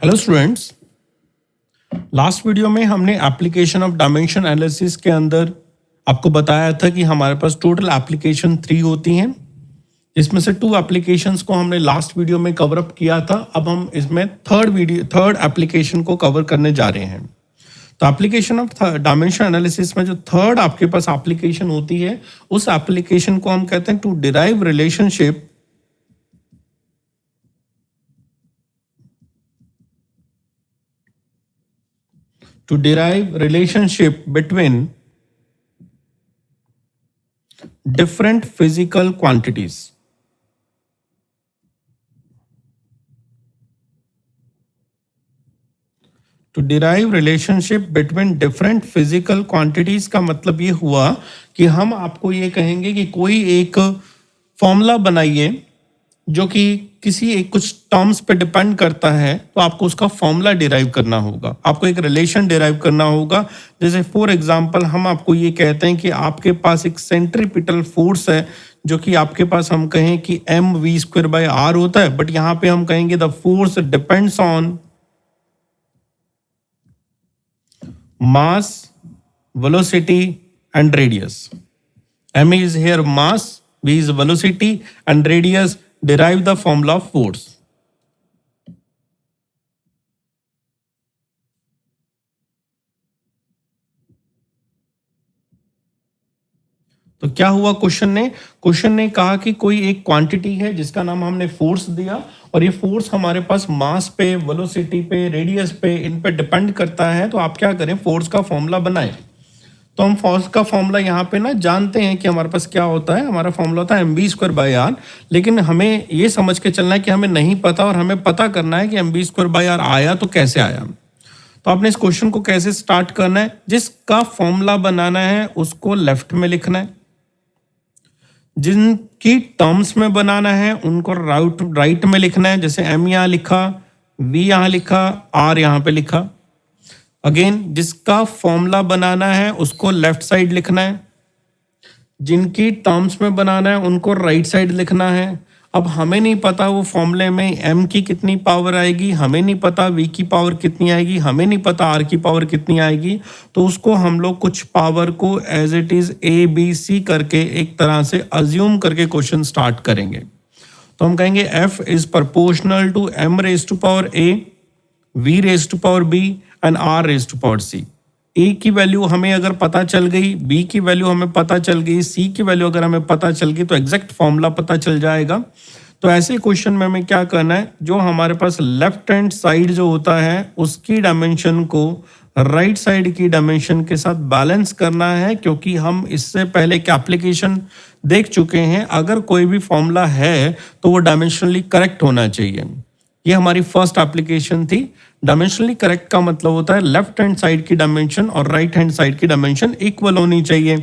Hello students, last video में हमने application of dimension analysis के अंदर आपको बताया था कि हमारे पास टोटल एप्लीकेशन 3 होती हैं। इसमें से 2 एप्लीकेशंस को हमने लास्ट वीडियो में कवर अप किया था। अब हम इसमें थर्ड एप्लीकेशन को कवर करने जा रहे हैं। तो एप्लीकेशन ऑफ डायमेंशन एनालिसिस में जो थर्ड आपके पास एप्लीकेशन होती है, उस एप्लीकेशन को हम कहते हैं to derive relationship between different physical quantities. To derive relationship between different physical quantities का मतलब ये हुआ कि हम आपको ये कहेंगे कि कोई एक फॉर्मूला बनाइए जो कि किसी एक कुछ टर्म्स पे डिपेंड करता है, तो आपको उसका फॉर्मूला डिराइव करना होगा, आपको एक रिलेशन डिराइव करना होगा। जैसे फॉर एग्जांपल हम आपको ये कहते हैं कि आपके पास एक सेंट्रीपिटल फोर्स है जो कि आपके पास हम कहें कि mv²/r होता है, बट यहाँ पे हम कहेंगे the force depends on mass, velocity and radius. M is here mass, V is velocity and radius. Derive the formula of force. तो क्या हुआ, क्वेश्चन ने कहा कि कोई एक क्वांटिटी है जिसका नाम हमने फोर्स दिया और ये फोर्स हमारे पास मास पे, वेलोसिटी पे, रेडियस पे, इन पे डिपेंड करता है। तो आप क्या करें, फोर्स का फॉर्मूला बनाएं। तो हम फोर्स का फॉर्मूला यहाँ पे ना जानते हैं कि हमारे पास क्या होता है, हमारा फॉर्मूला होता है mv²/r। लेकिन हमें ये समझ के चलना है कि हमें नहीं पता और हमें पता करना है कि mv²/r आया तो कैसे आया। तो आपने इस क्वेश्चन को कैसे स्टार्ट करना है, जिसका फॉर्मूला बनाना है उसको लेफ्ट में लिखना है, जिनकी टर्म्स में बनाना है उनको राइट में लिखना है। जैसे m यहाँ लिखा, v यहाँ लिखा, r यहाँ पे लिखा। अगेन जिसका फॉर्मूला बनाना है उसको लेफ्ट साइड लिखना है, जिनकी टर्म्स में बनाना है उनको राइट साइड लिखना है। अब हमें नहीं पता वो फॉर्मूले में m की कितनी पावर आएगी, हमें नहीं पता v की पावर कितनी आएगी, हमें नहीं पता r की पावर कितनी आएगी। तो उसको हम लोग कुछ पावर को as it is a b c करके एक तरह से अज्यूम करके क्वेश्चन स्टार्ट करेंगे। तो हम कहेंगे f is proportional to m⁻⁴ a, v⁻⁴ b and r⁻⁴c। a की वैल्यू हमें अगर पता चल गई, b की वैल्यू हमें पता चल गई, c की वैल्यू अगर हमें पता चल गई तो एग्जैक्ट फॉर्मूला पता चल जाएगा। तो ऐसे क्वेश्चन में हमें क्या करना है, जो हमारे पास लेफ्ट हैंड साइड जो होता है उसकी डायमेंशन को राइट साइड की डायमेंशन के साथ बैलेंस करना है, क्योंकि हम इससे पहले एक एप्लीकेशन देख चुके हैं। अगर कोई भी फॉर्मूला है तो वो डायमेंशनली करेक्ट होना चाहिए। ये हमारी फर्स्ट एप्लीकेशन थी। डायमेंशनली करेक्ट का मतलब होता है लेफ्ट हैंड साइड की डायमेंशन और राइट हैंड साइड की डायमेंशन इक्वल होनी चाहिए।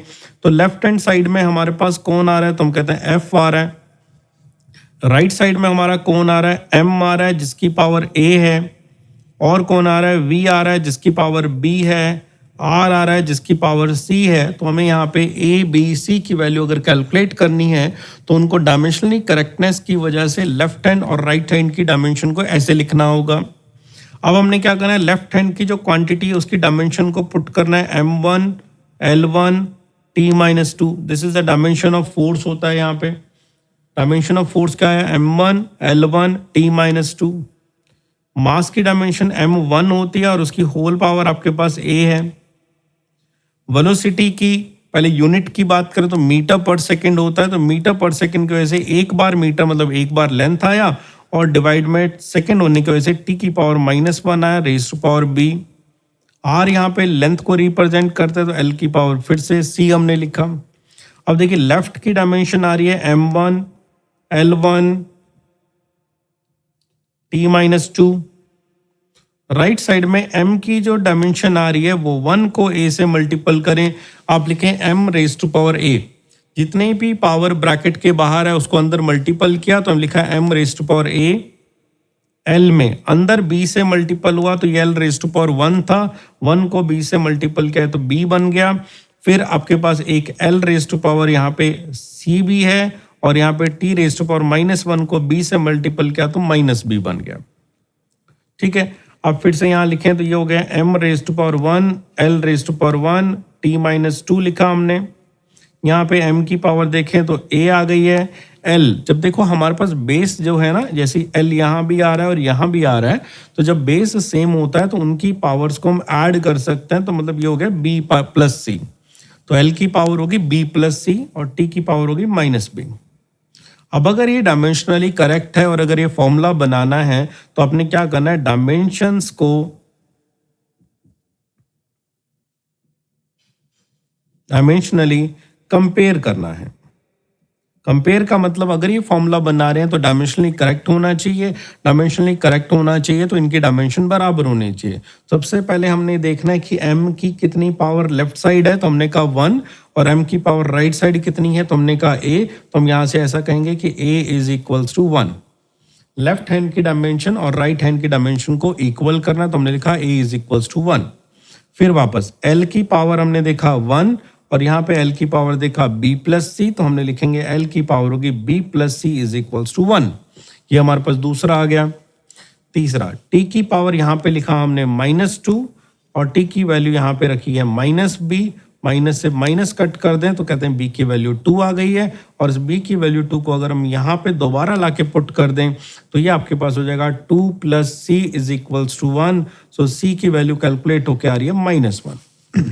तो लेफ्ट हैंड साइड में हमारे पास कौन आ रहा है, तो हम कहते हैं f आ रहा है। राइट साइड में हमारा कौन आ रहा है, m आ रहा है जिसकी पावर a है। और कौन आ रहा है, v आ रहा है जिसकी पावर b है, r आ रहा है जिसकी पावर c है। तो हमें यहाँ पे a b c की वैल्यू अगर कैलकुलेट करनी है तो उनको डायमेंशनली करेक्टनेस की वजह से लेफ्ट हैंड और राइट हैंड की डायमेंशन को ऐसे लिखना होगा। अब हमने क्या करना है, लेफ्ट हैंड की जो क्वांटिटी है उसकी डायमेंशन को पुट करना है m1 l1 t-2। This is the dimension of force होता है। यहाँ पे डायमेंशन ऑफ फोर्स क्या है, m1 l1 t-2। मास की डायमेंशन m1 होती है और उसकी होल पावर आपके पास a है। वेलोसिटी की पहले यूनिट की बात करें तो मीटर पर सेकंड होता है। तो मीटर पर सेकंड की वजह से एक बार मीटर मतलब एक बार लेंथ आया और डिवाइड में सेकंड होने की वजह से t की पावर -1 आया r⁻⁴b। r यहाँ पे लेंथ को रिप्रेजेंट करते हैं तो l की पावर फिर से c हमने लिखा। अब देखिए लेफ्ट की डायमेंशन आ रही है m1 l1 t-2। Right side में m की जो डायमेंशन आ रही है वो 1 को a से मल्टीपल करें, आप लिखें m⁻⁴a। जितने भी पावर ब्रैकेट के बाहर है उसको अंदर मल्टीपल किया तो हम लिखा m⁻⁴a। l में अंदर b से मल्टीपल हुआ तो ये l⁻1 था, 1 को b से मल्टीपल किया तो b बन गया। फिर आपके पास एक l⁻⁴ यहाँ पे c भी है और यहाँ पे t⁻⁻1 को b से मल्टीपल किया तो -b बन गया। ठीक है। अब फिर से यहाँ लिखें तो ये हो गया m raise to power 1 l raise to power 1 t minus 2 लिखा हमने। यहाँ पे m की पावर देखें तो a आ गई है। l जब देखो हमारे पास बेस जो है ना, जैसे l यहाँ भी आ रहा है और यहाँ भी आ रहा है, तो जब बेस सेम होता है तो उनकी पावर्स को हम ऐड कर सकते हैं। तो मतलब ये हो गया b प्लस सी। तो l की पावर होगी b प्लस सी और t की पावर होगी माइनस b। अब अगर ये डायमेंशनली करेक्ट है और अगर ये फॉर्मूला बनाना है तो आपने क्या करना है, डायमेंशंस को डायमेंशनली कंपेयर करना है। कंपेयर का मतलब अगर ये फॉर्मूला बना रहे हैं तो डायमेंशनली करेक्ट होना चाहिए। डायमेंशनली करेक्ट होना चाहिए तो इनकी डायमेंशन बराबर होने चाहिए। सबसे पहले हमने देखना है कि m की कितनी पावर लेफ्ट साइड है, तो हमने कहा 1, और m की पावर राइट साइड कितनी है, तो हमने कहा a। तो हम यहाँ से ऐसा कहेंगे कि a is equals to 1। Left hand की डायमेंशन और राइट हैंड की डायमेंशन को इक्वल करना, तो हमने लिखा a इज इक्वल्स टू 1। फिर वापस l की पावर हमने देखा 1 और यहाँ पे l की पावर देखा b प्लस सी, तो हमने लिखेंगे l की पावर होगी b plus C is equals to 1। ये हमारे पास दूसरा आ गया। तीसरा, t की पावर यहाँ पे लिखा हमने -2 और t की वैल्यू यहाँ पे रखी है -b। माइनस से माइनस कट कर दें तो कहते हैं b की वैल्यू 2 आ गई है, और इस b की वैल्यू 2 को अगर हम यहाँ पे दोबारा ला के पुट कर दें तो ये आपके पास हो जाएगा 2 plus C is equals to 1। So c की वैल्यू कैलकुलेट होके आ रही है -1।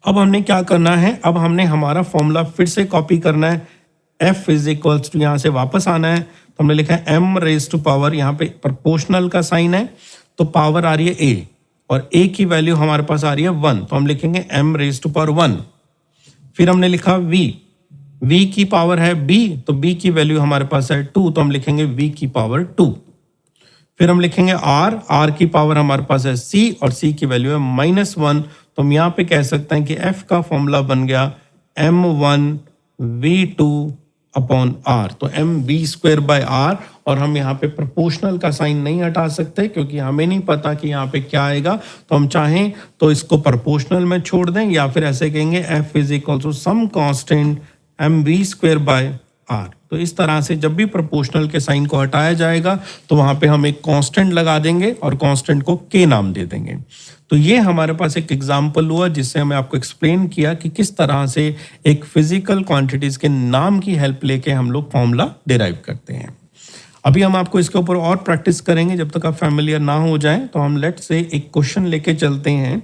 अब हमने क्या करना है, अब हमने हमारा फॉर्मूला फिर से कॉपी करना है। f इज इक्वल्स टू, यहाँ से वापस आना है तो हमने लिखा है m रेज टू पावर, यहाँ पे प्रोपोर्शनल का साइन है तो पावर आ रही है a, और a की वैल्यू हमारे पास आ रही है 1, तो हम लिखेंगे m रेज टू पावर 1। फिर हमने लिखा v की पावर है b, तो b की वैल्यू हमारे पास है 2, तो हम लिखेंगे v की पावर 2। फिर हम लिखेंगे r की पावर हमारे पास है c और c की वैल्यू है -1, तो हम यहाँ पे कह सकते हैं कि f का फॉर्मूला बन गया m1 v2 अपॉन r, तो m v²/r। और हम यहाँ पे प्रोपोर्शनल का साइन नहीं हटा सकते क्योंकि हमें नहीं पता कि यहाँ पे क्या आएगा, तो हम चाहें तो इसको प्रोपोर्शनल में छोड़ दें या फिर ऐसे कहेंगे f is equal to some constant mv²/r। तो इस तरह से जब भी प्रोपोर्शनल के साइन को हटाया जाएगा तो वहां पे हम एक कांस्टेंट लगा देंगे और कांस्टेंट को k नाम दे देंगे। तो ये हमारे पास एक एग्जांपल हुआ जिससे हमें आपको एक्सप्लेन किया कि किस तरह से एक फिजिकल क्वांटिटीज के नाम की हेल्प लेके हम लोग फॉर्मूला डिराइव करते हैं। अभी हम आपको इसके ऊपर और प्रैक्टिस करेंगे, जब तक आप फैमिलियर ना हो जाए तो हम लेट से एक क्वेश्चन लेके चलते हैं।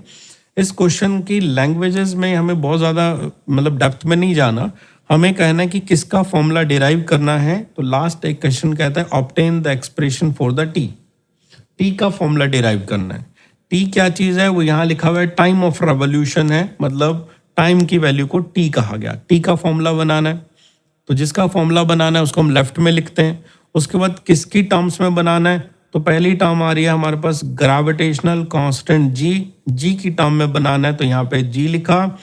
इस क्वेश्चन की लैंग्वेजेस में हमें बहुत ज़्यादा मतलब डेप्थ में नहीं जाना, हमें कहना है कि किसका फॉर्मूला डिराइव करना है। तो लास्ट एक क्वेश्चन कहता है obtain the expression for the T का फॉर्मूला डिराइव करना है। टी क्या चीज़ है, वो यहाँ लिखा हुआ है टाइम ऑफ रेवोल्यूशन है, मतलब टाइम की वैल्यू को टी कहा गया। टी का फॉर्मूला बनाना है, तो जिसका फॉर्मूला बनाना है उसको हम लेफ्ट में लिखते हैं। उसके बाद किसकी टर्म्स में बनाना है, तो पहली टर्म आ रही है हमारे पास ग्रेविटेशनल कांस्टेंट जी की टर्म में बनाना है, तो यहाँ पे जी लिखा।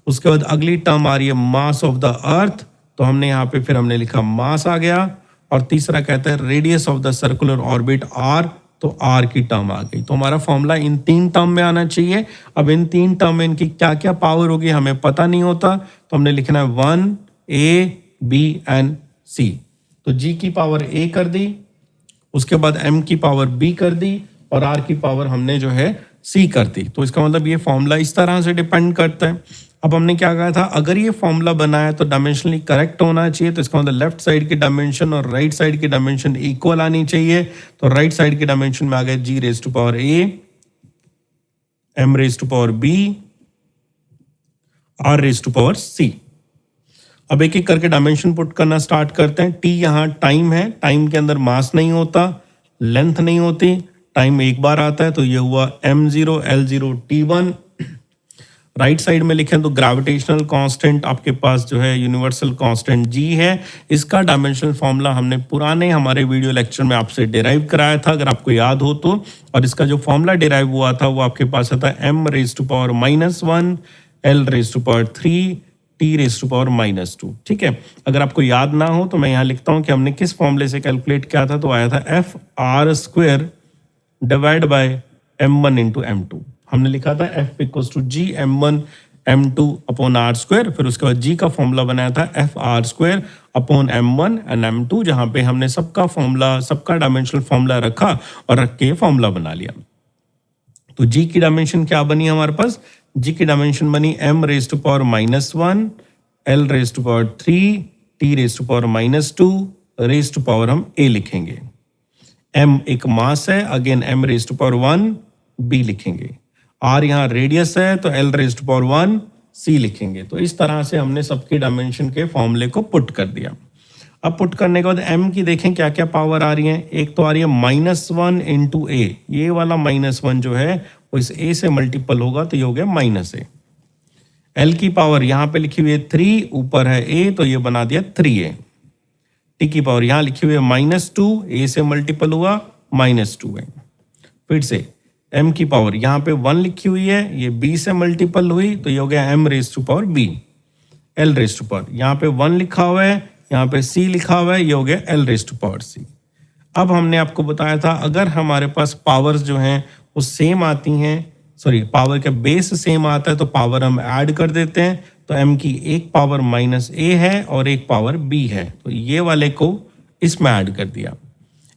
उसके बाद अगली टर्म आ रही है मास ऑफ द अर्थ, तो हमने यहाँ पे फिर हमने लिखा मास आ गया। और तीसरा कहता है radius of the circular orbit R, तो आर की टर्म आ गई। तो हमारा फॉर्मूला इन 3 टर्म में आना चाहिए। अब इन 3 टर्म में इनकी क्या क्या पावर होगी हमें पता नहीं होता, तो हमने लिखना है 1 a b एंड c। तो g की पावर a कर दी, उसके बाद m की पावर b कर दी और r की पावर हमने जो है c कर दी। तो इसका मतलब ये फॉर्मूला इस तरह से डिपेंड करता है। अब हमने क्या कहा था, अगर ये फॉर्मूला बनाया तो डायमेंशनली करेक्ट होना चाहिए, तो इसका मतलब लेफ्ट साइड की डायमेंशन और राइट साइड की डायमेंशन इक्वल आनी चाहिए। तो राइट साइड की डायमेंशन में आ गया g raise to power a, m raise to power b, r raise to power c। अब एक एक करके डायमेंशन पुट करना स्टार्ट करते हैं। t यहाँ टाइम है, टाइम के अंदर मास नहीं होता, लेंथ नहीं होती, टाइम एक बार आता है, तो ये हुआ m0 l0 t1। Right side में लिखें तो ग्रेविटेशनल कांस्टेंट आपके पास जो है यूनिवर्सल कांस्टेंट g है। इसका डायमेंशनल फॉर्मूला हमने पुराने हमारे वीडियो लेक्चर में आपसे डिराइव कराया था, अगर आपको याद हो तो। और इसका जो फॉर्मूला डिराइव हुआ था वो आपके पास आता है m raise to power -1 l raise to power 3 t raise to power -2। ठीक है, अगर आपको याद ना हो तो मैं यहाँ लिखता हूँ कि हमने किस फॉर्मूले से कैलकुलेट किया था, तो आया था f/r² divide by m1 into m2। हमने लिखा था f equals to g m1 m2 upon R square, फिर उसके बाद g का फॉर्मूला बनाया था F R square upon m1 and m2, जहाँ पे हमने सबका फॉर्मूला, सबका डायमेंशनल फॉर्मूला रखा और रख के फॉर्मूला बना लिया। तो g की डायमेंशन क्या बनी हमारे पास? g की डायमेंशन बनी m raise to power -1, l raise to power 3, t raise to power -2, raise to power हम a लिखेंगे। m एक मास है, again m raise to power 1 b लिखेंगे। r यहाँ रेडियस है तो l raise to power 1 c लिखेंगे। तो इस तरह से हमने सबकी डायमेंशन के फॉर्मूले को पुट कर दिया। अब पुट करने के बाद m की देखें क्या क्या पावर आ रही है। एक तो आ रही है -1 इंटू a, ये वाला -1 जो है वो इस a से मल्टीपल होगा तो ये हो गया -a। l की पावर यहाँ पे लिखी हुई है 3, ऊपर है a तो ये बना दिया 3a। t की पावर यहाँ लिखी हुई है -2, a से मल्टीपल हुआ -2a। फिर से m की पावर यहाँ पे 1 लिखी हुई है, ये b से मल्टीपल हुई तो ये हो गया m raise to power b। l raise to power यहाँ पे 1 लिखा हुआ है, यहाँ पे c लिखा हुआ है, ये हो गया l raise to power c। अब हमने आपको बताया था अगर हमारे पास पावर्स जो हैं वो सेम आती हैं, सॉरी पावर का बेस सेम आता है तो पावर हम ऐड कर देते हैं। तो m की एक पावर -a है और एक पावर b है, तो ये वाले को इसमें ऐड कर दिया।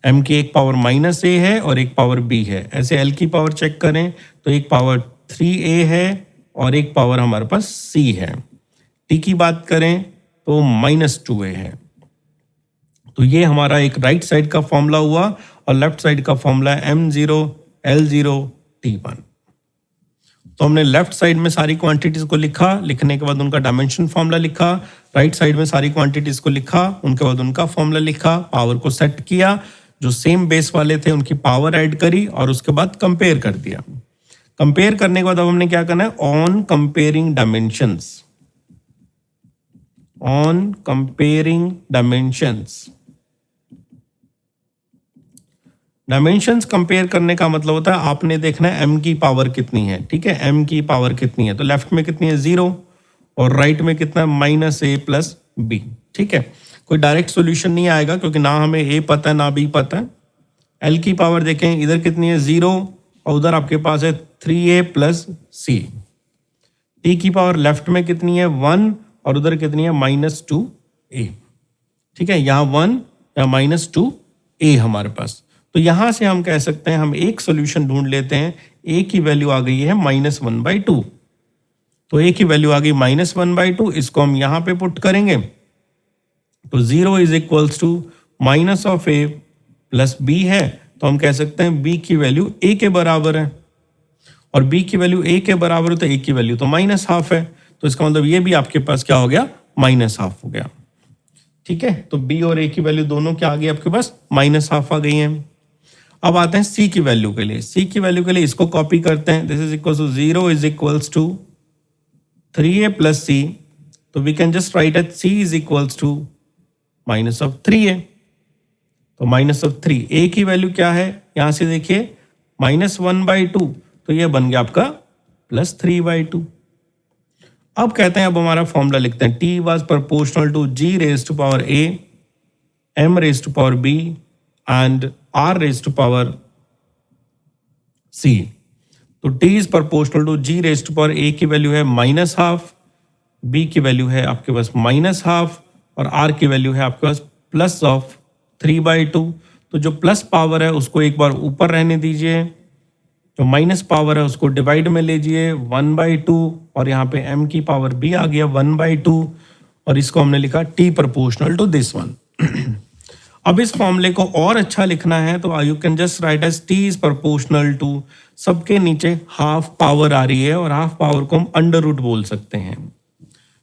m की एक पावर -a है और एक पावर b है। ऐसे l की पावर चेक करें तो एक पावर 3a है और एक पावर हमारे पास c है। t की बात करें तो -2a है। तो ये हमारा एक राइट साइड का फॉर्मूला हुआ और लेफ्ट साइड का फॉर्मूला है m0 l0 t1। तो हमने लेफ्ट साइड में सारी क्वांटिटीज को लिखा, लिखने के बाद उनका डायमेंशन फॉर्मूला लिखा, राइट साइड में सारी क्वांटिटीज को लिखा, उनके बाद उनका फॉर्मूला लिखा, पावर को सेट किया, जो सेम बेस वाले थे उनकी पावर ऐड करी और उसके बाद कंपेयर कर दिया। कंपेयर करने के बाद अब हमने क्या करना है, on comparing dimensions, on comparing dimensions. Dimensions compare करने का मतलब होता है आपने देखना है m की पावर कितनी है, ठीक है, m की पावर कितनी है। तो लेफ्ट में कितनी है 0 और राइट में कितना है -a प्लस b, ठीक है। कोई डायरेक्ट सॉल्यूशन नहीं आएगा क्योंकि ना हमें a पता है ना b पता है। l की पावर देखें इधर कितनी है 0 और उधर आपके पास है 3a प्लस c। t की पावर लेफ्ट में कितनी है 1 और उधर कितनी है -2a, ठीक है, यहाँ 1 या -2a हमारे पास। तो यहां से हम कह सकते हैं हम एक सॉल्यूशन ढूंढ लेते हैं। a की वैल्यू आ गई है -1/2, तो a की वैल्यू आ गई -1/2, इसको हम यहां पे पुट करेंगे तो 0 is equals to -a plus b है, तो हम कह सकते हैं b की वैल्यू a के बराबर है और b की वैल्यू a के बराबर है तो a की वैल्यू तो -½ है, तो इसका मतलब ये भी आपके पास क्या हो गया, -½ हो गया, ठीक है। तो b और a की वैल्यू दोनों क्या आ गई आपके पास, -½ आ गई है। अब आते हैं c की वैल्यू के लिए। c की वैल्यू के लिए इसको कॉपी करते हैं, this is equals to 0 is equals to 3a plus c, तो we can just write at c is equals to -3a, तो -3। a की वैल्यू क्या है, यहां से देखिए -1/2, तो ये बन गया आपका +3/2। अब कहते हैं अब हमारा फॉर्मूला लिखते हैं, t was proportional to g raise to power a, m raise to power b and r raise to power c। तो t is proportional to g raise to power a की वैल्यू है -½ b की value है आपके पास -½ और r की value है आपके पास +3/2। तो जो प्लस पावर है उसको एक बार ऊपर रहने दीजिए, जो माइनस पावर है उसको डिवाइड में लीजिए 1/2 और यहाँ पे m की पावर भी आ गया 1/2 और इसको हमने लिखा t proportional to this one. अब इस फॉर्मूले को और अच्छा लिखना है तो you can just write as t is proportional to, सबके नीचे हाफ पावर आ रही है और हाफ पावर को हम अंडर रूट बोल सकते हैं।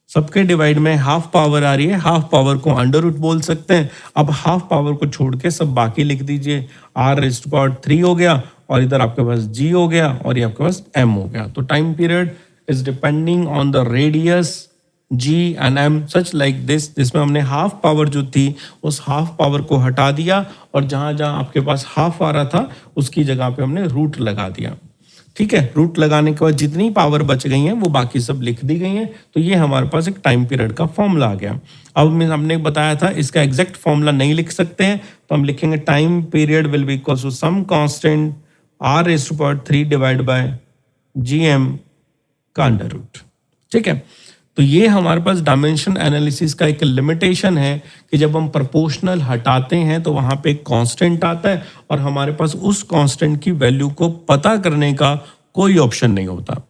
सबके डिवाइड में हाफ पावर आ रही है, हाफ पावर को अंडर रूट बोल सकते हैं। अब हाफ पावर को छोड़ के सब बाकी लिख दीजिए, r रेज़ टू पावर 3 हो गया और इधर आपके पास g हो गया और ये आपके पास m हो गया। तो time period is depending on the radius g and m such like this, जिसमें हमने हाफ पावर जो थी उस हाफ पावर को हटा दिया और जहां जहां आपके पास हाफ आ रहा था उसकी जगह पे हमने रूट लगा दिया, ठीक है। रूट लगाने के बाद जितनी पावर बच गई हैं वो बाकी सब लिख दी गई हैं। तो ये हमारे पास एक टाइम पीरियड का फॉर्मूला आ गया। अब हमने बताया था इसका एग्जैक्ट फॉर्मूला नहीं लिख सकते हैं तो हम लिखेंगे time period will be equal to some constant r raise to power 3 divide by gm का अंडर रूट, ठीक है। तो ये हमारे पास डायमेंशन एनालिसिस का एक लिमिटेशन है कि जब हम प्रोपोर्शनल हटाते हैं तो वहां पे एक कांस्टेंट आता है और हमारे पास उस कांस्टेंट की वैल्यू को पता करने का कोई ऑप्शन नहीं होता।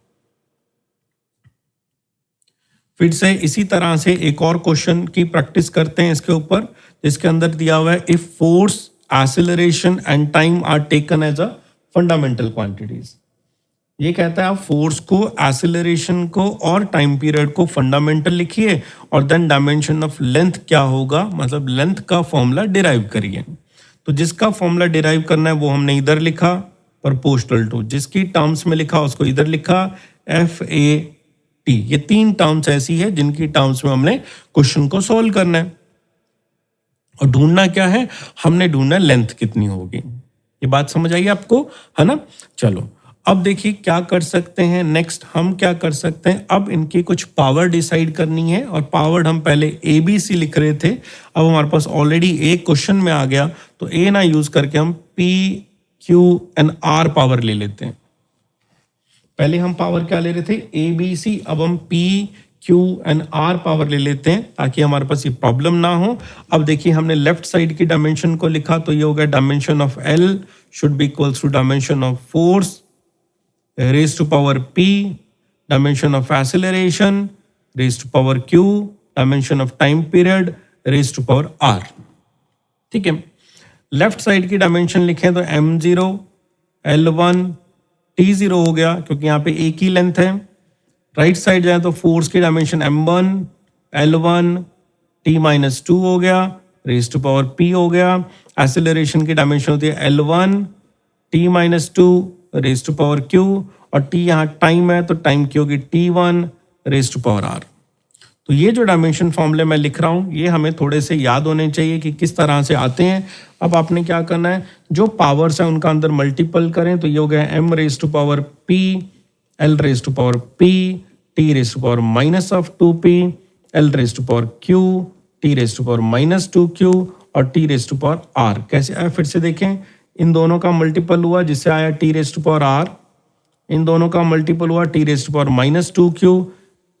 फिर से इसी तरह से एक और क्वेश्चन की प्रैक्टिस करते हैं इसके ऊपर, जिसके अंदर दिया हुआ है if force, acceleration and time are taken as a fundamental quantities. ये कहता है आप फोर्स को, एक्सेलरेशन को और टाइम पीरियड को फंडामेंटल लिखिए और देन डायमेंशन ऑफ लेंथ क्या होगा, मतलब लेंथ का फॉर्मूला डिराइव करिए। तो जिसका फॉर्मूला डिराइव करना है वो हमने इधर लिखा प्रोपोर्शनल टू, जिसकी टर्म्स में लिखा उसको इधर लिखा FAT। ये 3 टर्म्स ऐसी है जिनकी टर्म्स में हमने क्वेश्चन को सॉल्व करना है और ढूंढना क्या है, हमने ढूंढना लेंथ कितनी होगी। ये बात समझ आई आपको, है ना। चलो अब देखिए क्या कर सकते हैं, नेक्स्ट हम क्या कर सकते हैं, अब इनकी कुछ पावर डिसाइड करनी है। और पावर हम पहले ABC लिख रहे थे, अब हमारे पास ऑलरेडी एक क्वेश्चन में आ गया तो A ना यूज करके हम P, Q and R power ले लेते हैं। पहले हम पावर क्या ले रहे थे, ABC, अब हम P, Q and R power ले लेते हैं ताकि हमारे पास ये प्रॉब्लम ना हो। अब देखिए हमने लेफ्ट साइड की डायमेंशन को लिखा तो ये हो गया dimension of L should be equals to dimension of force raised to power P, dimension of acceleration raised to power Q, dimension of time period raised to power R। ठीक है, left side की dimension लिखें तो M0, L1, T0 हो गया क्योंकि यहाँ पे एक ही लेंथ है। राइट साइड जाए तो फोर्स की डायमेंशन M1, L1, T-2 हो गया, रेज टू पावर P हो गया। एक्सेलरेशन की डायमेंशन होती है L1, T-2 raise to power Q, और T यहाँ टाइम है तो टाइम की होगी T1 raise to power R। तो ये जो डायमेंशन फॉर्मूले मैं लिख रहा हूँ ये हमें थोड़े से याद होने चाहिए कि किस तरह से आते हैं। अब आपने क्या करना है, जो पावर्स है उनका अंदर मल्टीपल करें तो ये हो गया M raise to power P, L raise to power P, T raise to power minus of 2P, L raise to power Q, T raise to power minus 2Q और T raise to power R। कैसे आया फिर से देखें, इन दोनों का multiple हुआ जिससे आया T raise to power R, इन दोनों का मल्टीपल हुआ T raise to power minus 2Q,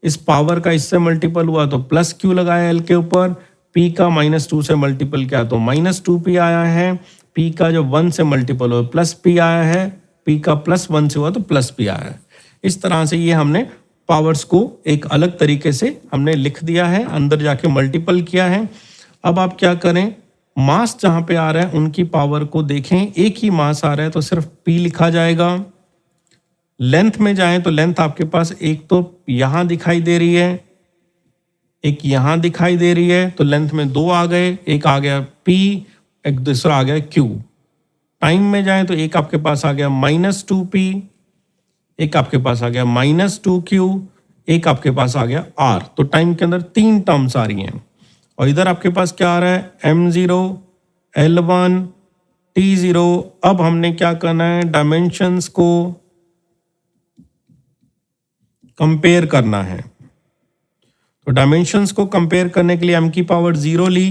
इस पावर का इससे मल्टीपल हुआ तो प्लस Q लगाया L के ऊपर, P का -2 से मल्टीपल किया तो -2P आया है, P का जो 1 से मल्टीपल हुआ प्लस P आया है, P का +1 से हुआ तो प्लस P आया है। इस तरह से ये हमने पावर्स को एक अलग तरीके से हमने लिख दिया है, अंदर जाके मल्टीपल किया है। अब आप क्या करें, मास जहां पे आ रहा है उनकी पावर को देखें, एक ही मास आ रहा है तो सिर्फ P लिखा जाएगा। लेंथ में जाएं तो लेंथ आपके पास एक तो यहां दिखाई दे रही है, एक यहां दिखाई दे रही है, तो लेंथ में 2 आ गए, एक आ गया P, एक दूसरा आ गया Q। टाइम में जाएं तो एक आपके पास आ गया -2P, एक आपके पास आ गया -2Q, एक आपके पास आ गया R। तो टाइम के अंदर 3 टर्म्स आ रही हैं और इधर आपके पास क्या आ रहा है M0, L1, T0। अब हमने क्या करना है, डायमेंशंस को कंपेयर करना है। तो डायमेंशंस को कंपेयर करने के लिए m की पावर 0 ली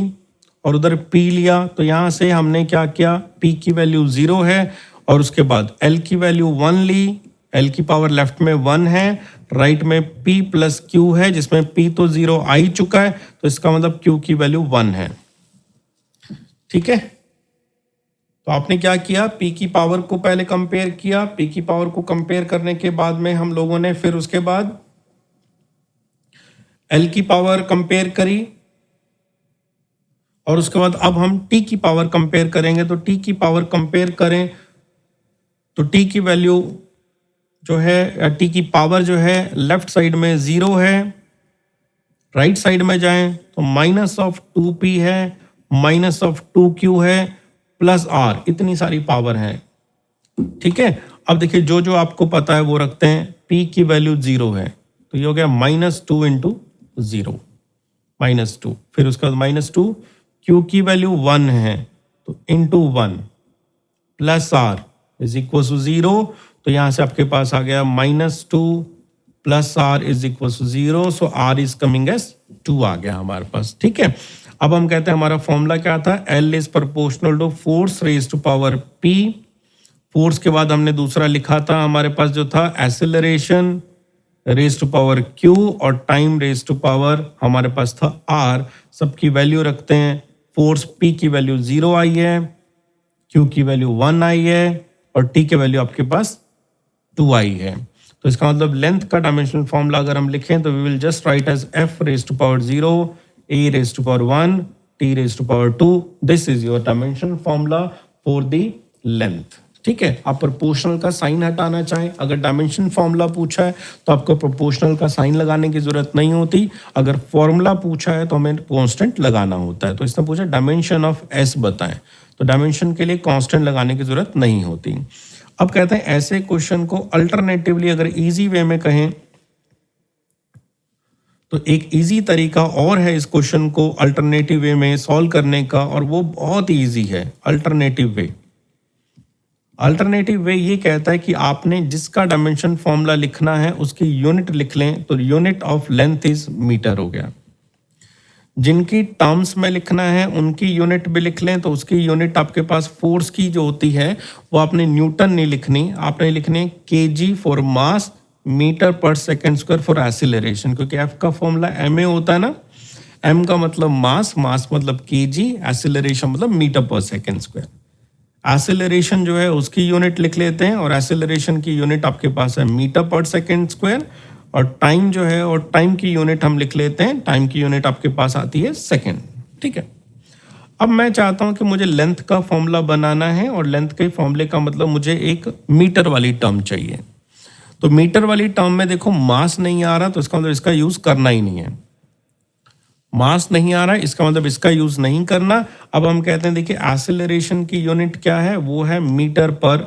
और उधर P लिया, तो यहां से हमने क्या किया, P की वैल्यू 0 है और उसके बाद L की वैल्यू 1 ली, L की पावर लेफ्ट में 1 है, राइट में P प्लस Q है जिसमें P तो 0 आ ही चुका है तो इसका मतलब Q की वैल्यू 1 है। ठीक है, तो आपने क्या किया, P की पावर को पहले कंपेयर किया, P की पावर को कंपेयर करने के बाद में हम लोगों ने फिर उसके बाद L की पावर कंपेयर करी और उसके बाद अब हम T की पावर कंपेयर करेंगे। तो T की पावर कंपेयर करें तो T की वैल्यू जो है, T की पावर जो है लेफ्ट साइड में 0 है, राइट साइड में जाएं तो -2P है, -2Q है, प्लस R, इतनी सारी पावर है। ठीक है, अब देखिए जो जो आपको पता है वो रखते हैं। P की वैल्यू 0 है तो ये हो गया -2 इंटू 0, -2, फिर उसके बाद -2, Q की वैल्यू 1 है तो into 1 plus R is equal to 0। तो यहां से आपके पास आ गया -2 plus R is equal to 0, so R is coming as 2 आ गया हमारे पास। ठीक है, अब हम कहते हैं हमारा फॉर्मूला क्या था, L is proportional to force raise to power P। Force के बाद हमने दूसरा लिखा था हमारे पास जो था acceleration raise to power q और टाइम रेज टू पावर हमारे पास था r, सबकी वैल्यू रखते हैं। फोर्स p की वैल्यू 0 आई है, q की वैल्यू 1 आई है और t की वैल्यू आपके पास 2 आई है। तो इसका मतलब लेंथ का डायमेंशनल फॉर्मूला अगर हम लिखें तो we will just write as f raise to power 0, a raise to power 1, t raise to power 2। This is your dimensional formula for the length. ठीक है, आप प्रोपोर्शनल का साइन हटाना चाहें, अगर डायमेंशन फॉर्मूला पूछा है तो आपको प्रोपोर्शनल का साइन लगाने की जरूरत नहीं होती। अगर फॉर्मूला पूछा है तो हमें कांस्टेंट लगाना होता है। तो इसने पूछा डायमेंशन ऑफ एस बताएं, तो डायमेंशन के लिए कांस्टेंट लगाने की जरूरत नहीं होती। अब कहते हैं ऐसे क्वेश्चन को अल्टरनेटिवली अगर इजी वे में कहें तो एक इजी तरीका और है इस क्वेश्चन को अल्टरनेटिव वे में सॉल्व करने का, और वो बहुत ही इजी है। अल्टरनेटिव वे ये कहता है कि आपने जिसका डायमेंशन फॉर्मूला लिखना है उसकी यूनिट लिख लें, तो unit of length is metre हो गया। जिनकी टर्म्स में लिखना है उनकी यूनिट भी लिख लें, तो उसकी यूनिट आपके पास फोर्स की जो होती है वो आपने न्यूटन नहीं लिखनी, आपने लिखनी केजी फॉर मास, मीटर पर सेकेंड स्क्वायर फॉर एक्सीलरेशन, क्योंकि एफ का फॉर्मूला ma होता है ना। m का मतलब मास, मास मतलब केजी, एक्सीलरेशन मतलब मीटर पर सेकेंड स्क्वायर। एक्सीलरेशन जो है उसकी यूनिट लिख लेते हैं, और एक्सीलरेशन की यूनिट आपके पास है मीटर पर सेकेंड स्क्वायर, और टाइम जो है और टाइम की यूनिट हम लिख लेते हैं, टाइम की यूनिट आपके पास आती है सेकेंड। ठीक है, अब मैं चाहता हूं कि मुझे लेंथ का फॉर्मूला बनाना है, और लेंथ के फॉर्मूले का मतलब मुझे एक मीटर वाली टर्म चाहिए। तो मीटर वाली टर्म में देखो मास नहीं आ रहा, तो इसका मतलब इसका यूज करना ही नहीं है। मास नहीं आ रहा है, इसका मतलब इसका यूज नहीं करना। अब हम कहते हैं देखिए एक्सीलरेशन की यूनिट क्या है, वो है मीटर पर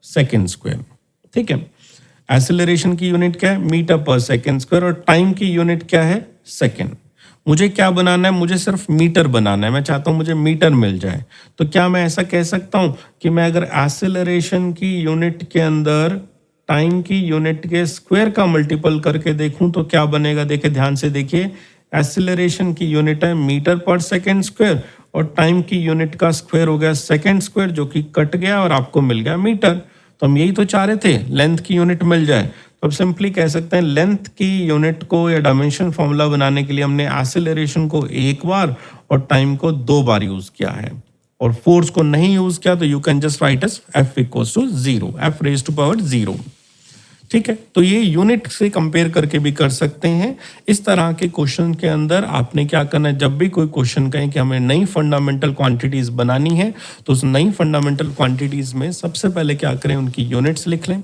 सेकेंड स्क्वायर। ठीक है, एक्सीलरेशन की यूनिट क्या है, मीटर पर सेकेंड स्क्वायर, और टाइम की यूनिट क्या है, सेकेंड। मुझे क्या बनाना है, मुझे सिर्फ मीटर बनाना है, मैं चाहता हूं मुझे मीटर मिल जाए। तो क्या मैं ऐसा कह सकता हूं कि मैं अगर एक्सीलरेशन की यूनिट के अंदर टाइम की यूनिट के स्क्वायर का मल्टीपल करके देखूं तो क्या बनेगा? देखिए ध्यान से देखिए, एक्सीलरेशन की यूनिट है मीटर पर सेकेंड स्क्वायर, और टाइम की यूनिट का स्क्वायर हो गया सेकेंड स्क्वायर, जो कि कट गया और आपको मिल गया मीटर। तो हम यही तो चाह रहे थे, लेंथ की यूनिट मिल जाए। तो अब सिंपली कह सकते हैं लेंथ की यूनिट को या डायमेंशन फॉर्मूला बनाने के लिए हमने एक्सीलरेशन को एक बार और टाइम को 2 बार यूज किया है, और फोर्स को नहीं यूज किया, तो you can just write as F equals to 0, F raise to power 0। ठीक है, तो ये यूनिट से कंपेयर करके भी कर सकते हैं। इस तरह के क्वेश्चन के अंदर आपने क्या करना है, जब भी कोई क्वेश्चन कहें कि हमें नई फंडामेंटल क्वांटिटीज बनानी है, तो उस नई फंडामेंटल क्वांटिटीज में सबसे पहले क्या करें, उनकी यूनिट्स लिख लें।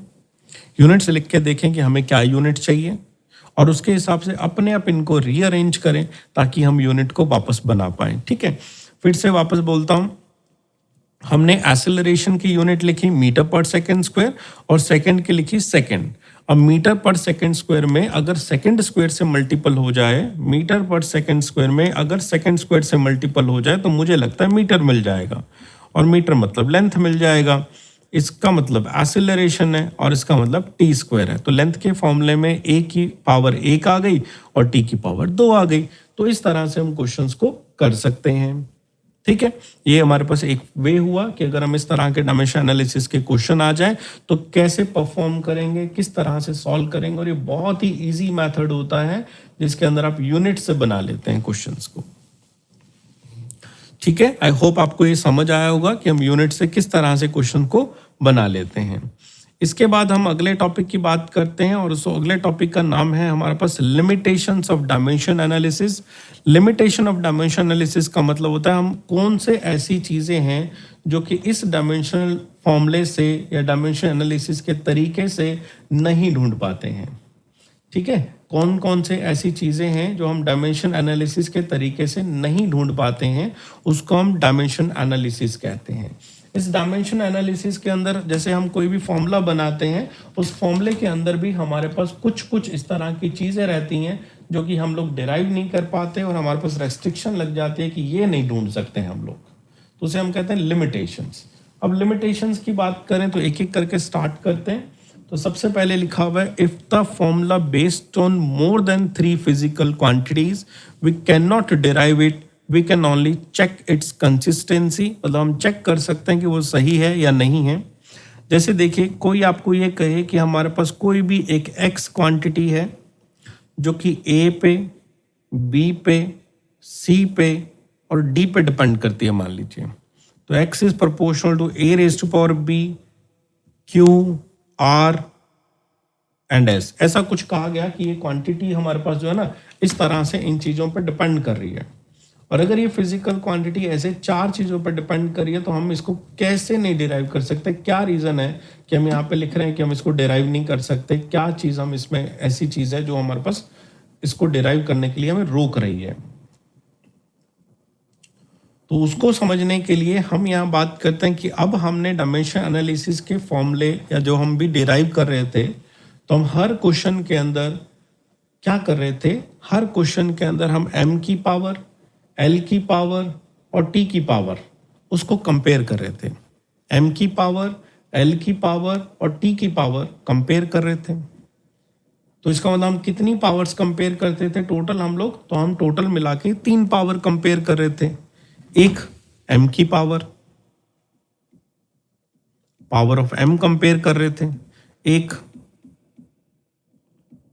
यूनिट्स लिख के देखें कि हमें क्या यूनिट चाहिए, और उसके हिसाब से अपने आप इनको रीअरेंज करें ताकि हम यूनिट को वापस बना पाएं। ठीक है, फिर से वापस बोलता हूं, हमने एक्सेलरेशन की यूनिट लिखी मीटर पर सेकेंड स्क्वायर, और सेकेंड की लिखी सेकेंड। अब मीटर पर सेकेंड स्क्वायर में अगर सेकेंड स्क्वायर से मल्टीपल हो जाए, मीटर पर सेकेंड स्क्वायर में अगर सेकेंड स्क्वायर से मल्टीपल हो जाए, तो मुझे लगता है मीटर मिल जाएगा, और मीटर मतलब लेंथ मिल जाएगा। इसका मतलब एक्सेलरेशन है और इसका मतलब टी स्क्वायर है। तो लेंथ के फॉर्मूले में ए की पावर 1 आ गई और टी की पावर 2 आ गई। तो इस तरह से हम क्वेश्चंस को कर सकते हैं। ठीक है, ये हमारे पास एक वे हुआ कि अगर हम इस तरह के डायमेंशन एनालिसिस के क्वेश्चन आ जाए तो कैसे परफॉर्म करेंगे, किस तरह से सॉल्व करेंगे। और ये बहुत ही इजी मेथड होता है जिसके अंदर आप यूनिट से बना लेते हैं क्वेश्चंस को। ठीक है, आई होप आपको ये समझ आया होगा कि हम यूनिट से किस तरह से क्वेश्चन को बना लेते हैं। इसके बाद हम अगले टॉपिक की बात करते हैं, और उस अगले टॉपिक का नाम है हमारे पास limitations of dimension analysis. Limitation of dimension analysis का मतलब होता है हम कौन से ऐसी चीज़ें हैं जो कि इस डायमेंशनल फॉर्मूले से या डायमेंशन एनालिसिस के तरीके से नहीं ढूंढ पाते हैं। ठीक है, कौन कौन से ऐसी चीज़ें हैं जो हम डायमेंशन एनालिसिस के तरीके से नहीं ढूंढ पाते हैं, उसको हम डायमेंशन एनालिसिस कहते हैं। इस डायमेंशन एनालिसिस के अंदर जैसे हम कोई भी फॉर्मूला बनाते हैं, उस फॉर्मूले के अंदर भी हमारे पास कुछ कुछ इस तरह की चीज़ें रहती हैं जो कि हम लोग डिराइव नहीं कर पाते, और हमारे पास रेस्ट्रिक्शन लग जाती है कि ये नहीं ढूंढ सकते हैं हम लोग। तो उसे हम कहते हैं लिमिटेशंस। अब लिमिटेशंस की बात करें तो एक एक करके स्टार्ट करते हैं। तो सबसे पहले लिखा हुआ है, if the formula based on more than 3 physical quantities we can not derive it, we can only check its consistency. मतलब हम चेक कर सकते हैं कि वो सही है या नहीं है। जैसे देखिए, कोई आपको ये कहे कि हमारे पास कोई भी एक एक्स क्वांटिटी है जो कि ए पे, बी पे, सी पे और डी पे डिपेंड करती है, मान लीजिए, तो X is proportional to A raise to power B, Q, R and S, ऐसा कुछ कहा गया कि ये क्वांटिटी हमारे पास जो है ना, इस तरह से इन चीज़ों पर डिपेंड कर रही है। और अगर ये फिजिकल क्वांटिटी ऐसे 4 चीज़ों पर डिपेंड कर रही है तो हम इसको कैसे नहीं डिराइव कर सकते? क्या रीज़न है कि हम यहाँ पे लिख रहे हैं कि हम इसको डिराइव नहीं कर सकते? क्या चीज़ हम इसमें ऐसी चीज़ है जो हमारे पास इसको डिराइव करने के लिए हमें रोक रही है? तो उसको समझने के लिए हम यहाँ बात करते हैं कि अब हमने डायमेंशन एनालिसिस के फॉर्मूले या जो हम भी डिराइव कर रहे थे, तो हम हर क्वेश्चन के अंदर क्या कर रहे थे? हर क्वेश्चन के अंदर हम m की पावर, l की पावर और t की पावर उसको कंपेयर कर रहे थे। m की पावर, l की पावर और t की पावर कंपेयर कर रहे थे। तो इसका मतलब हम कितनी पावर्स कंपेयर करते थे टोटल हम लोग? तो हम टोटल मिला के 3 पावर कंपेयर कर रहे थे। एक m की पावर ऑफ m कंपेयर कर रहे थे, एक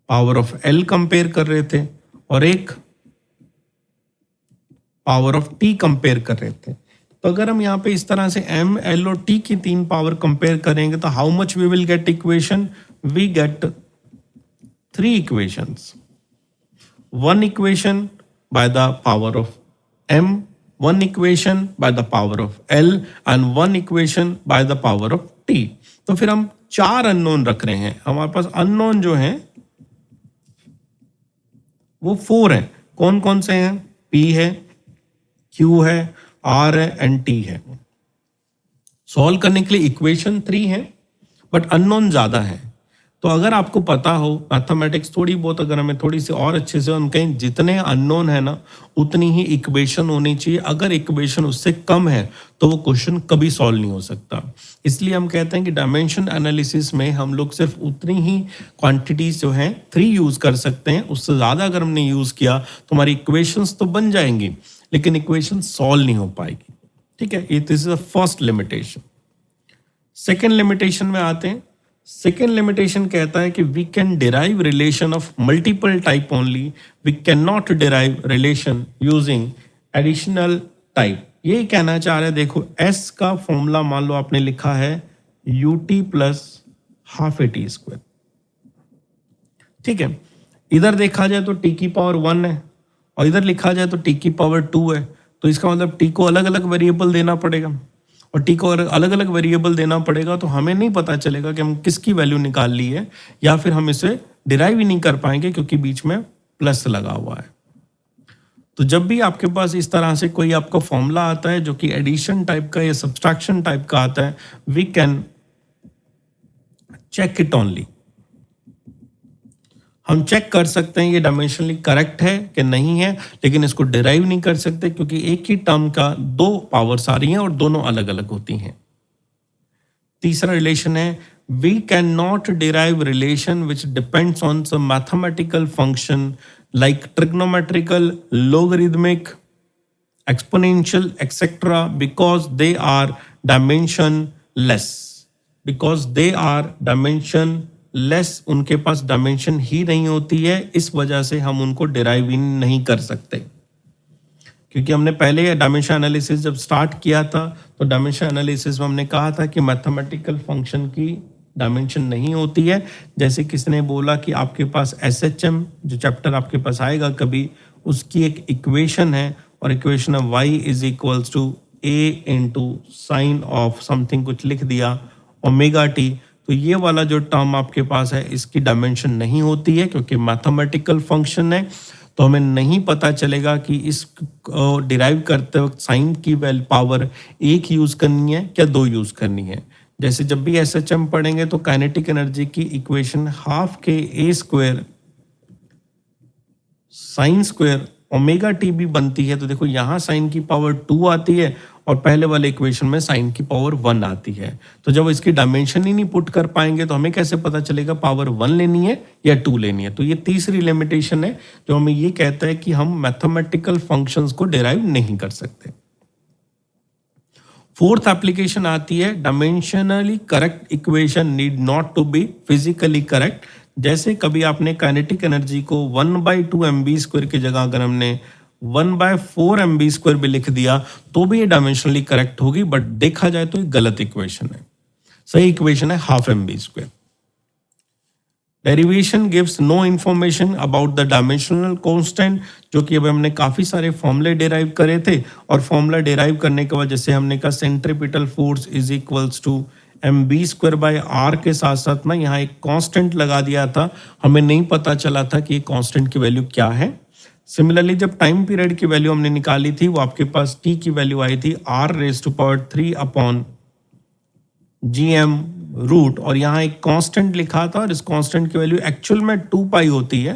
पावर ऑफ l कंपेयर कर रहे थे और एक पावर ऑफ t कंपेयर कर रहे थे। तो अगर हम यहाँ पे इस तरह से m, l और t की 3 पावर कंपेयर करेंगे तो how much we will get equation? We get 3 equations. 1 equation by the power of m, 1 equation by the power of l and 1 equation by the power of t। तो फिर हम 4 unknown रख रहे हैं। हमारे पास unknown जो है वो 4 हैं। कौन कौन से हैं? P है, Q है, R है एंड T है। सॉल्व करने के लिए इक्वेशन 3 है बट अननोन ज्यादा है। तो अगर आपको पता हो मैथमेटिक्स थोड़ी बहुत, अगर हमें थोड़ी सी और अच्छे से, उनके जितने अननोन है ना उतनी ही इक्वेशन होनी चाहिए। अगर इक्वेशन उससे कम है तो वो क्वेश्चन कभी सॉल्व नहीं हो सकता। इसलिए हम कहते हैं कि डायमेंशन एनालिसिस में हम लोग सिर्फ उतनी ही क्वांटिटीज जो हैं 3 यूज कर सकते हैं। उससे ज़्यादा अगर हमने यूज़ किया तो हमारी इक्वेशंस तो बन जाएंगी लेकिन इक्वेशन सॉल्व नहीं हो पाएगी। ठीक है, ये this is the first limitation. Second limitation में आते हैं। सेकेंड लिमिटेशन कहता है कि we can derive relation of multiple type only, we can not derive relation using additional type. यही कहना चाह रहे हैं। देखो s का फॉर्मूला मान लो आपने लिखा है ut plus half A T square. ठीक है, इधर देखा जाए तो t की पावर 1 है और इधर लिखा जाए तो t की पावर 2 है। तो इसका मतलब t को अलग अलग वेरिएबल देना पड़ेगा और t को अलग अलग वेरिएबल देना पड़ेगा तो हमें नहीं पता चलेगा कि हम किसकी वैल्यू निकाल ली है, या फिर हम इसे डिराइव ही नहीं कर पाएंगे क्योंकि बीच में प्लस लगा हुआ है। तो जब भी आपके पास इस तरह से कोई आपका फॉर्मूला आता है जो कि एडिशन टाइप का या सब्सट्रैक्शन टाइप का आता है, we can check it only. हम चेक कर सकते हैं ये डायमेंशनली करेक्ट है कि नहीं है, लेकिन इसको डिराइव नहीं कर सकते क्योंकि एक ही टर्म का 2 पावर्स आ रही हैं और दोनों अलग अलग होती हैं। तीसरा रिलेशन है we can not derive relation which depends on some mathematical function like trigonometrical, logarithmic, exponential etcetera because they are dimensionless. Because they are dimensionless, उनके पास डायमेंशन ही नहीं होती है, इस वजह से हम उनको डिराइव नहीं कर सकते। क्योंकि हमने पहले डायमेंशन एनालिसिस जब स्टार्ट किया था तो डायमेंशन एनालिसिस में हमने कहा था कि मैथमेटिकल फंक्शन की डायमेंशन नहीं होती है। जैसे किसने बोला कि आपके पास SHM जो चैप्टर आपके पास आएगा कभी, उसकी एक इक्वेशन है और इक्वेशन है y is equals to a into sine of something, कुछ लिख दिया ओमेगा टी। तो ये वाला जो टर्म आपके पास है इसकी डायमेंशन नहीं होती है क्योंकि मैथमेटिकल फंक्शन है। तो हमें नहीं पता चलेगा कि इस डिराइव करते वक्त साइन की पावर 1 यूज करनी है क्या 2 यूज करनी है। जैसे जब भी SHM पढ़ेंगे तो काइनेटिक एनर्जी की इक्वेशन हाफ के a square sine square omega T भी बनती है। तो देखो यहाँ साइन की पावर 2 आती है और पहले वाले इक्वेशन में साइन की पावर 1 आती है। तो जब इसकी डायमेंशन ही नहीं पुट कर पाएंगे तो हमें कैसे पता चलेगा पावर 1 लेनी है या 2 लेनी है। तो ये तीसरी लिमिटेशन है जो हमें ये कहता है कि हम मैथमेटिकल फंक्शंस को डिराइव नहीं कर सकते। फोर्थ एप्लीकेशन आती है dimensionally correct equation need not to be physically correct. जैसे कभी आपने काइनेटिक एनर्जी को 1/2 mv² की जगह अगर हमने 1/4 mv² भी लिख दिया तो भी ये डायमेंशनली करेक्ट होगी, बट देखा जाए तो ये गलत इक्वेशन है। सही इक्वेशन है ½ mv²। Derivation gives no information about the dimensional constant, जो कि अब हमने काफी सारे फॉर्मूले डिराइव करे थे, और फॉर्मूला डिराइव करने के बाद जैसे हमने कहा centripetal force is equals to mv²/r के साथ साथ ना यहाँ एक कांस्टेंट लगा दिया था, हमें नहीं पता चला था कि ये कांस्टेंट की वैल्यू क्या है। सिमिलरली जब टाइम पीरियड की वैल्यू हमने निकाली थी वो आपके पास t की वैल्यू आई थी r⁻³ रूट, और यहाँ एक कांस्टेंट लिखा था और इस कांस्टेंट की वैल्यू एक्चुअल में 2π होती है,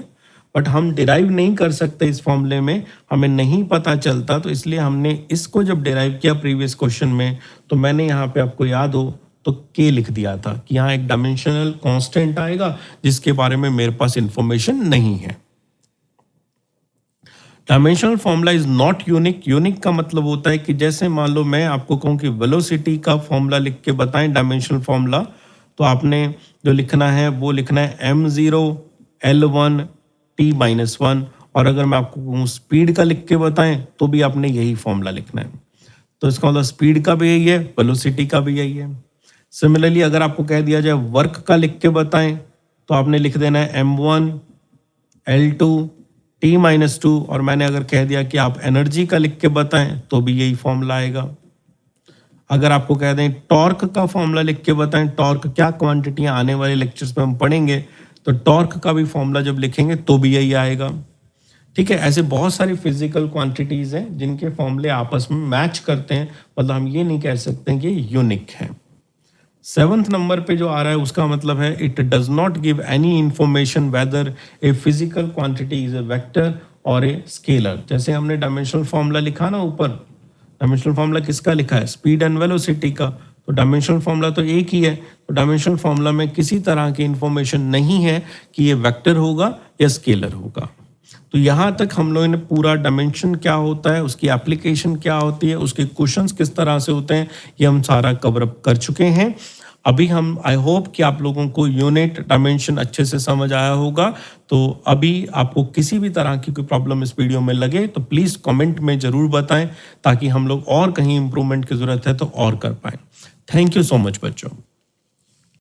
बट हम डिराइव नहीं कर सकते इस फॉर्मूले में, हमें नहीं पता चलता, तो इसलिए हमने इसको जब डिराइव किया प्रीवियस क्वेश्चन में तो मैंने यहाँ पे आपको याद हो तो k लिख दिया था कि यहाँ एक डायमेंशनल कांस्टेंट आएगा जिसके बारे में मेरे पास इंफॉर्मेशन नहीं है। Dimensional formula is not unique. Unique का मतलब होता है कि जैसे मान लो मैं आपको कहूँ कि वेलोसिटी का फॉर्मूला लिख के बताएं डायमेंशनल फॉर्मूला, तो आपने जो लिखना है वो लिखना है m0 L1 t-1, और अगर मैं आपको कहूँ स्पीड का लिख के बताएं तो भी आपने यही फॉर्मूला लिखना है। तो इसका मतलब स्पीड का भी यही है, वेलोसिटी का भी यही है। सिमिलरली अगर आपको कह दिया जाए वर्क का लिख के बताएं तो आपने लिख देना है m1 L2 t-2, और मैंने अगर कह दिया कि आप एनर्जी का लिख के बताएं तो भी यही फॉर्मूला आएगा। अगर आपको कह दें टॉर्क का फॉर्मूला लिख के बताएं, टॉर्क क्या क्वांटिटियां आने वाले लेक्चर्स में हम पढ़ेंगे, तो टॉर्क का भी फॉर्मूला जब लिखेंगे तो भी यही आएगा। ठीक है, ऐसे बहुत सारी फिजिकल क्वांटिटीज हैं जिनके फॉर्मूले आपस में मैच करते हैं, मतलब हम ये नहीं कह सकते कि यूनिक है। 7th नंबर पे जो आ रहा है उसका मतलब है it does not give any information whether a physical quantity is a vector और ए स्केलर। जैसे हमने डायमेंशनल फॉर्मूला लिखा ना ऊपर, डायमेंशनल फॉर्मूला किसका लिखा है, स्पीड एंड वेलोसिटी का, तो डायमेंशनल फॉर्मूला तो एक ही है, तो डायमेंशनल फॉर्मूला में किसी तरह की इंफॉर्मेशन नहीं है कि ये वेक्टर होगा या स्केलर होगा। तो यहाँ तक हम लोगों ने पूरा डायमेंशन क्या होता है, उसकी एप्लीकेशन क्या होती है, उसके क्वेश्चंस किस तरह से होते हैं, ये हम सारा कवर अप कर चुके हैं। अभी हम आई होप कि आप लोगों को यूनिट डायमेंशन अच्छे से समझ आया होगा। तो अभी आपको किसी भी तरह की कोई प्रॉब्लम इस वीडियो में लगे तो प्लीज़ कमेंट में ज़रूर बताएं, ताकि हम लोग और कहीं इम्प्रूवमेंट की ज़रूरत है तो और कर पाएँ। थैंक यू सो मच बच्चों।